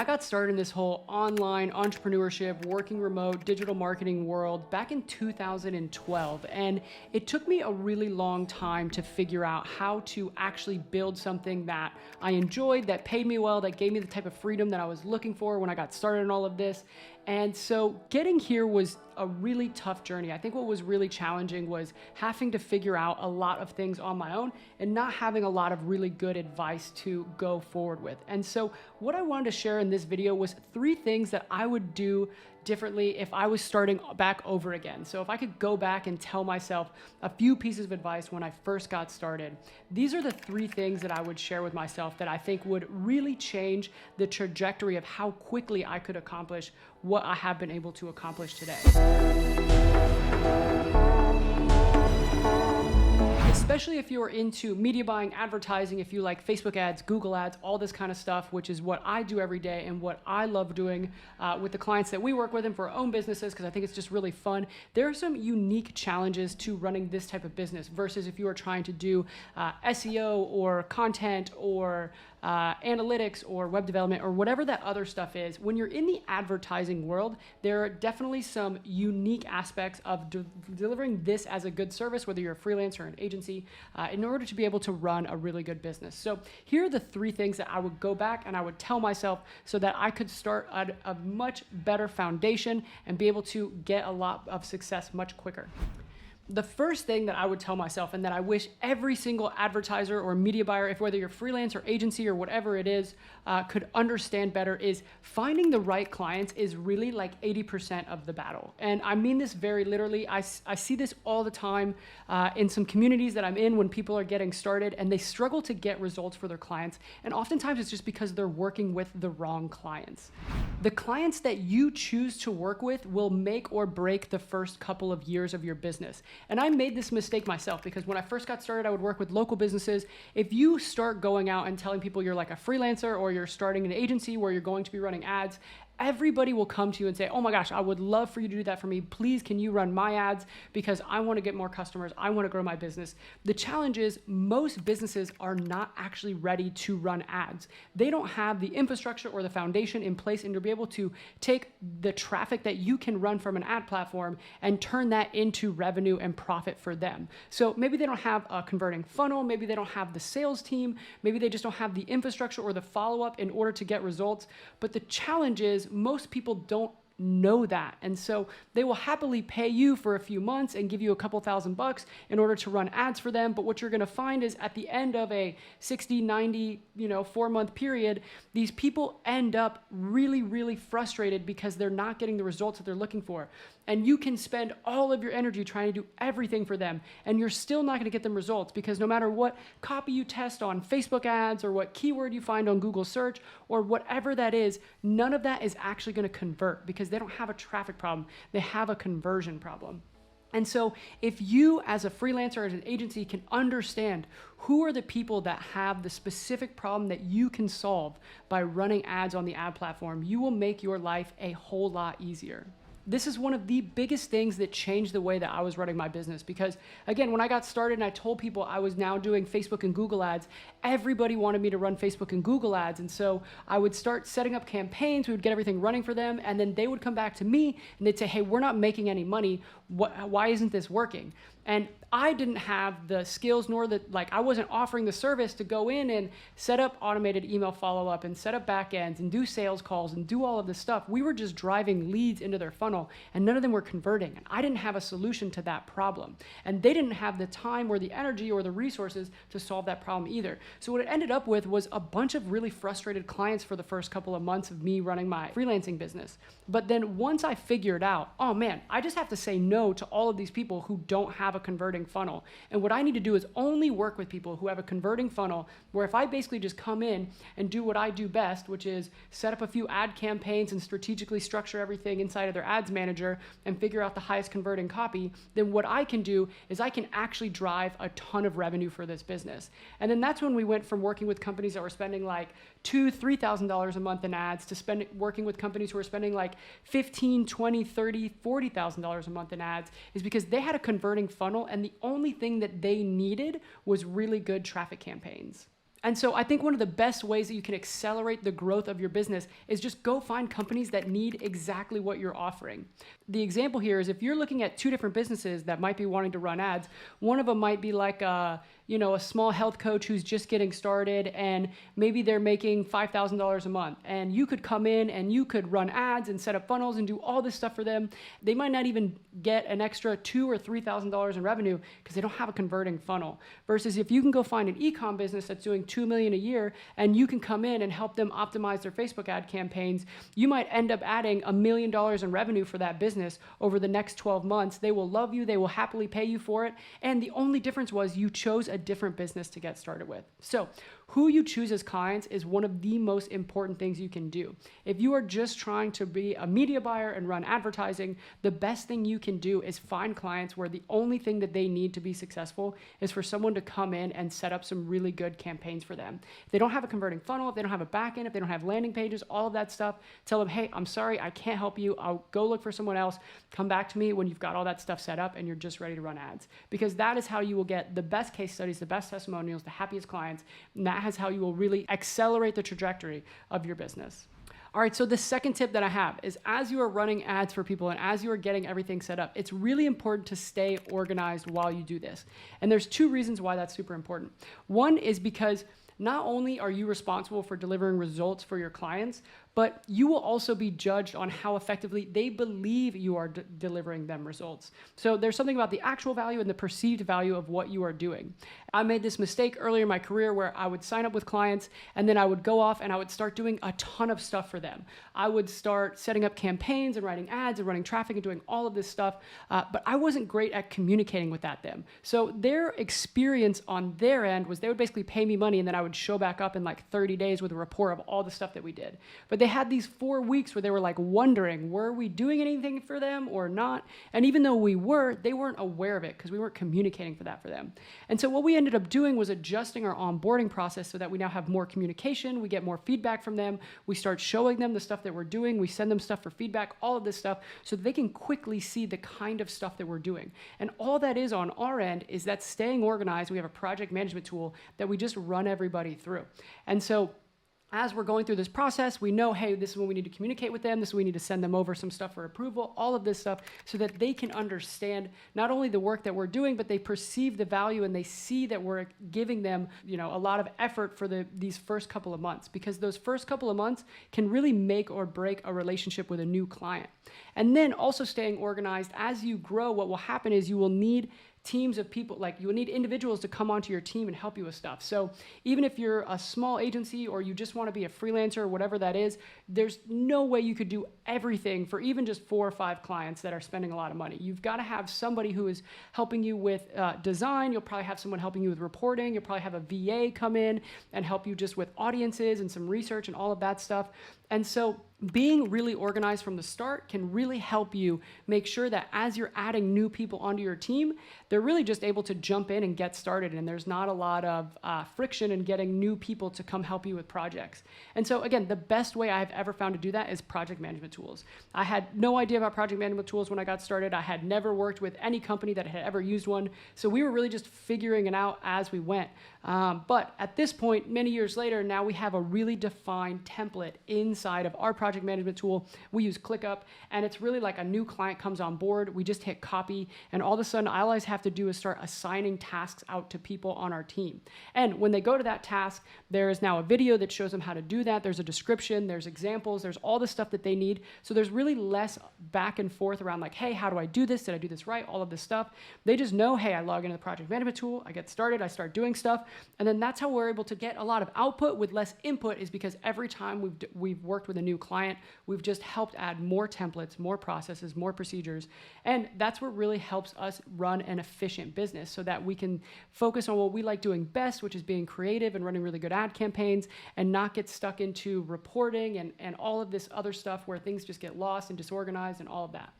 got started in this whole online entrepreneurship, working remote, digital marketing world back in 2012. And it took me a really long time to figure out how to actually build something that I enjoyed, that paid me well, that gave me the type of freedom that I was looking for when I got started in all of this. And so getting here was a really tough journey. I think what was really challenging was having to figure out a lot of things on my own and not having a lot of really good advice to go forward with. And so what I wanted to share in this video was 3 things that I would do differently if I was starting back over again. So if I could go back and tell myself a few pieces of advice when I first got started, these are the 3 things that I would share with myself that I think would really change the trajectory of how quickly I could accomplish what I have been able to accomplish today. Especially if you're into media buying, advertising, if you like Facebook ads, Google ads, all this kind of stuff, which is what I do every day and what I love doing with the clients that we work with and for our own businesses, because I think it's just really fun. There are some unique challenges to running this type of business versus if you are trying to do SEO or content or analytics or web development or whatever that other stuff is. When you're in the advertising world, there are definitely some unique aspects of delivering this as a good service, whether you're a freelancer or an agency, in order to be able to run a really good business. So here are the 3 things that I would go back and I would tell myself so that I could start at a much better foundation and be able to get a lot of success much quicker. The first thing that I would tell myself, and that I wish every single advertiser or media buyer, if whether you're freelance or agency or whatever it is, could understand better, is finding the right clients is really like 80% of the battle. And I mean this very literally. I see this all the time in some communities that I'm in when people are getting started and they struggle to get results for their clients. And oftentimes it's just because they're working with the wrong clients. The clients that you choose to work with will make or break the first couple of years of your business. And I made this mistake myself because when I first got started, I would work with local businesses. If you start going out and telling people you're like a freelancer or you're starting an agency where you're going to be running ads, everybody will come to you and say, oh my gosh, I would love for you to do that for me. Please, can you run my ads? Because I want to get more customers. I want to grow my business. The challenge is most businesses are not actually ready to run ads. They don't have the infrastructure or the foundation in place and to be able to take the traffic that you can run from an ad platform and turn that into revenue and profit for them. So maybe they don't have a converting funnel. Maybe they don't have the sales team. Maybe they just don't have the infrastructure or the follow-up in order to get results. But the challenge is most people don't know that. And so they will happily pay you for a few months and give you a couple $1,000 in order to run ads for them. But what you're going to find is at the end of a 60, 90, 4-month period, these people end up really, really frustrated because they're not getting the results that they're looking for. And you can spend all of your energy trying to do everything for them, and you're still not going to get them results because no matter what copy you test on Facebook ads or what keyword you find on Google search or whatever that is, none of that is actually going to convert because they don't have a traffic problem. They have a conversion problem. And so if you as a freelancer or as an agency can understand who are the people that have the specific problem that you can solve by running ads on the ad platform, you will make your life a whole lot easier. This is one of the biggest things that changed the way that I was running my business because, again, when I got started and I told people I was now doing Facebook and Google ads, everybody wanted me to run Facebook and Google ads. And so I would start setting up campaigns, we would get everything running for them, and then they would come back to me and they'd say, hey, we're not making any money. Why isn't this working? And I didn't have the skills nor I wasn't offering the service to go in and set up automated email follow-up and set up backends and do sales calls and do all of this stuff. We were just driving leads into their funnel and none of them were converting. And I didn't have a solution to that problem. And they didn't have the time or the energy or the resources to solve that problem either. So what it ended up with was a bunch of really frustrated clients for the first couple of months of me running my freelancing business. But then once I figured out, oh man, I just have to say no to all of these people who don't have a converting funnel. And what I need to do is only work with people who have a converting funnel where if I basically just come in and do what I do best, which is set up a few ad campaigns and strategically structure everything inside of their ads manager and figure out the highest converting copy, then what I can do is I can actually drive a ton of revenue for this business. And then that's when we went from working with companies that were spending like $2,000, $3,000 a month in ads to working with companies who are spending like $15,000, $20,000, $30,000, $40,000 a month in ads, is because they had a converting funnel and the only thing that they needed was really good traffic campaigns. And so I think one of the best ways that you can accelerate the growth of your business is just go find companies that need exactly what you're offering. The example here is if you're looking at two different businesses that might be wanting to run ads, one of them might be like a small health coach who's just getting started and maybe they're making $5,000 a month. And you could come in and you could run ads and set up funnels and do all this stuff for them. They might not even get an extra $2,000 or $3,000 in revenue because they don't have a converting funnel. Versus if you can go find an e-com business that's doing $2 million a year and you can come in and help them optimize their Facebook ad campaigns, you might end up adding $1 million in revenue for that business over the next 12 months. They will love you. They will happily pay you for it. And the only difference was you chose a different business to get started with. So who you choose as clients is one of the most important things you can do. If you are just trying to be a media buyer and run advertising, the best thing you can do is find clients where the only thing that they need to be successful is for someone to come in and set up some really good campaigns for them. If they don't have a converting funnel, if they don't have a backend, if they don't have landing pages, all of that stuff, tell them, hey, I'm sorry, I can't help you. I'll go look for someone else. Come back to me when you've got all that stuff set up and you're just ready to run ads. Because that is how you will get the best case studies, the best testimonials, the happiest clients, and that is how you will really accelerate the trajectory of your business. All right, so the second tip that I have is as you are running ads for people and as you are getting everything set up, it's really important to stay organized while you do this. And there's two reasons why that's super important. One is because not only are you responsible for delivering results for your clients, but you will also be judged on how effectively they believe you are delivering them results. So there's something about the actual value and the perceived value of what you are doing. I made this mistake earlier in my career where I would sign up with clients and then I would go off and I would start doing a ton of stuff for them. I would start setting up campaigns and writing ads and running traffic and doing all of this stuff, but I wasn't great at communicating with them. So their experience on their end was they would basically pay me money and then I would show back up in like 30 days with a report of all the stuff that we did. But they had these 4 weeks where they were like wondering, were we doing anything for them or not? And even though we were, they weren't aware of it because we weren't communicating for them. And so what we ended up doing was adjusting our onboarding process so that we now have more communication, we get more feedback from them, we start showing them the stuff that we're doing, we send them stuff for feedback, all of this stuff, so that they can quickly see the kind of stuff that we're doing. And all that is on our end is that staying organized, we have a project management tool that we just run everybody through. And so as we're going through this process, we know, hey, this is when we need to communicate with them. This is when we need to send them over some stuff for approval, all of this stuff, so that they can understand not only the work that we're doing, but they perceive the value and they see that we're giving them, a lot of effort for these first couple of months, because those first couple of months can really make or break a relationship with a new client. And then also staying organized. As you grow, what will happen is you will need teams of people, like you will need individuals to come onto your team and help you with stuff. So even if you're a small agency or you just want to be a freelancer or whatever that is, there's no way you could do everything for even just 4 or 5 clients that are spending a lot of money. You've got to have somebody who is helping you with design. You'll probably have someone helping you with reporting. You'll probably have a VA come in and help you just with audiences and some research and all of that stuff. And so being really organized from the start can really help you make sure that as you're adding new people onto your team, they're really just able to jump in and get started. And there's not a lot of friction in getting new people to come help you with projects. And so again, the best way I've ever found to do that is project management tools. I had no idea about project management tools when I got started. I had never worked with any company that had ever used one. So we were really just figuring it out as we went. But at this point, many years later, now we have a really defined template inside of our project management tool. We use ClickUp, and it's really like a new client comes on board. We just hit copy, and all of a sudden, all I have to do is start assigning tasks out to people on our team. And when they go to that task, there is now a video that shows them how to do that. There's a description, there's examples, there's all the stuff that they need. So there's really less back and forth around like, hey, how do I do this? Did I do this right? All of this stuff. They just know, hey, I log into the project management tool, I get started, I start doing stuff. And then that's how we're able to get a lot of output with less input, is because every time we've worked with a new client, we've just helped add more templates, more processes, more procedures. And that's what really helps us run an efficient business so that we can focus on what we like doing best, which is being creative and running really good ad campaigns, and not get stuck into reporting and all of this other stuff where things just get lost and disorganized and all of that.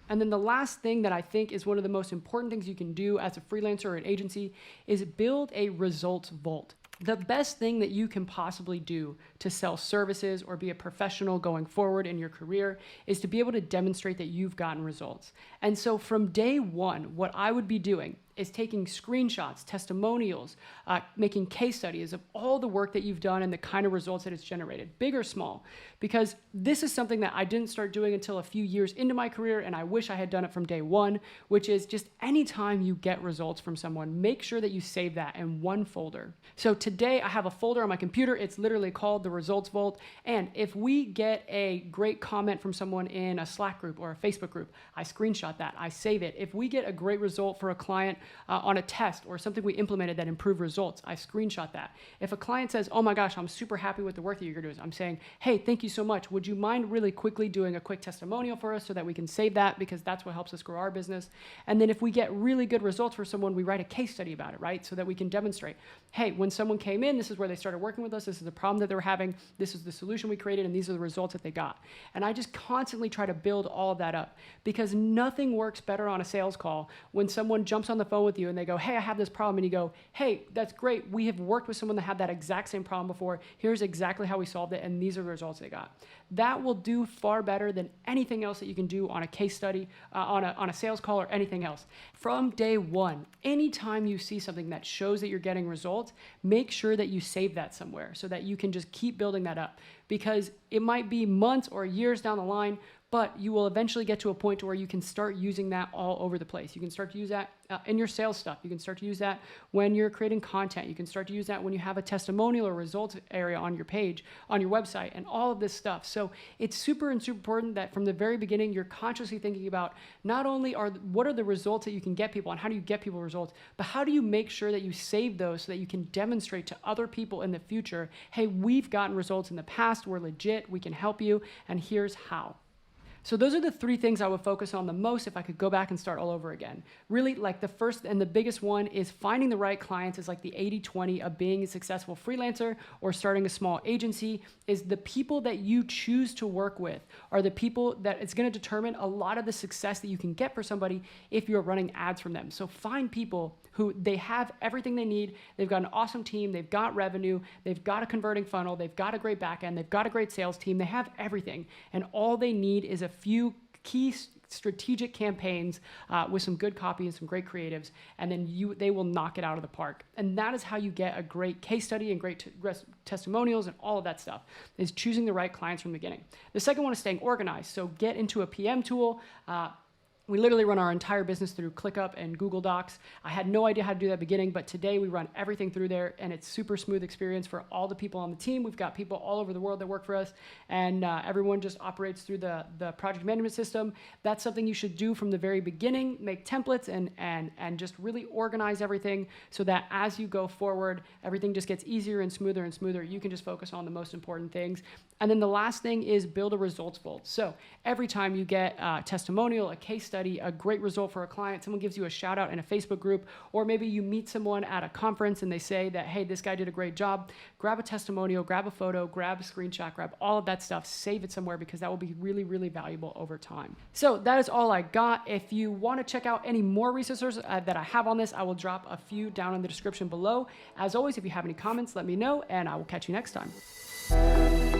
And then the last thing that I think is one of the most important things you can do as a freelancer or an agency is build a results vault. The best thing that you can possibly do to sell services or be a professional going forward in your career is to be able to demonstrate that you've gotten results. And so from day one, what I would be doing is taking screenshots, testimonials, making case studies of all the work that you've done and the kind of results that it's generated, big or small. Because this is something that I didn't start doing until a few years into my career, and I wish I had done it from day one, which is just anytime you get results from someone, make sure that you save that in one folder. So today I have a folder on my computer. It's literally called the Results Vault. And if we get a great comment from someone in a Slack group or a Facebook group, I screenshot that, I save it. If we get a great result for a client on a test or something we implemented that improved results, I screenshot that. If a client says, oh my gosh, I'm super happy with the work that you're doing, I'm saying, hey, thank you so much. Would you mind really quickly doing a quick testimonial for us so that we can save that, because that's what helps us grow our business. And then if we get really good results for someone, we write a case study about it, right? So that we can demonstrate, hey, when someone came in, this is where they started working with us, this is the problem that they were having, this is the solution we created, and these are the results that they got. And I just constantly try to build all of that up, because nothing works better on a sales call when someone jumps on the phone with you and they go, hey, I have this problem, and you go, hey, that's great. We have worked with someone that had that exact same problem before. Here's exactly how we solved it, and these are the results they got. That will do far better than anything else that you can do on a case study, on a sales call, or anything else. From day one, anytime you see something that shows that you're getting results, make sure that you save that somewhere so that you can just keep building that up, because it might be months or years down the line, but you will eventually get to a point to where you can start using that all over the place. You can start to use that in your sales stuff. You can start to use that when you're creating content. You can start to use that when you have a testimonial or results area on your page, on your website, and all of this stuff. So it's super important that from the very beginning, you're consciously thinking about not only what are the results that you can get people and how do you get people results, but how do you make sure that you save those so that you can demonstrate to other people in the future, hey, we've gotten results in the past, we're legit, we can help you, and here's how. So those are the three things I would focus on the most if I could go back and start all over again. Really, like the first and the biggest one is finding the right clients is like the 80-20 of being a successful freelancer or starting a small agency. Is the people that you choose to work with are the people that it's going to determine a lot of the success that you can get for somebody if you're running ads from them. So find people who they have everything they need. They've got an awesome team. They've got revenue. They've got a converting funnel. They've got a great backend. They've got a great sales team. They have everything. And all they need is a few key strategic campaigns with some good copy and some great creatives, and then they will knock it out of the park. And that is how you get a great case study and great testimonials and all of that stuff, is choosing the right clients from the beginning. The second one is staying organized. So get into a PM tool. We literally run our entire business through ClickUp and Google Docs. I had no idea how to do that at the beginning, but today we run everything through there, and it's super smooth experience for all the people on the team. We've got people all over the world that work for us, and everyone just operates through the project management system. That's something you should do from the very beginning. Make templates and just really organize everything so that as you go forward, everything just gets easier and smoother and smoother. You can just focus on the most important things. And then the last thing is build a results vault. So every time you get a testimonial, a case study, a great result for a client, someone gives you a shout out in a Facebook group, or maybe you meet someone at a conference and they say that, hey, this guy did a great job, grab a testimonial, grab a photo, grab a screenshot, grab all of that stuff, save it somewhere, because that will be really, really valuable over time. So that is all I got. If you want to check out any more resources that I have on this, I will drop a few down in the description below. As always, if you have any comments, let me know, and I will catch you next time.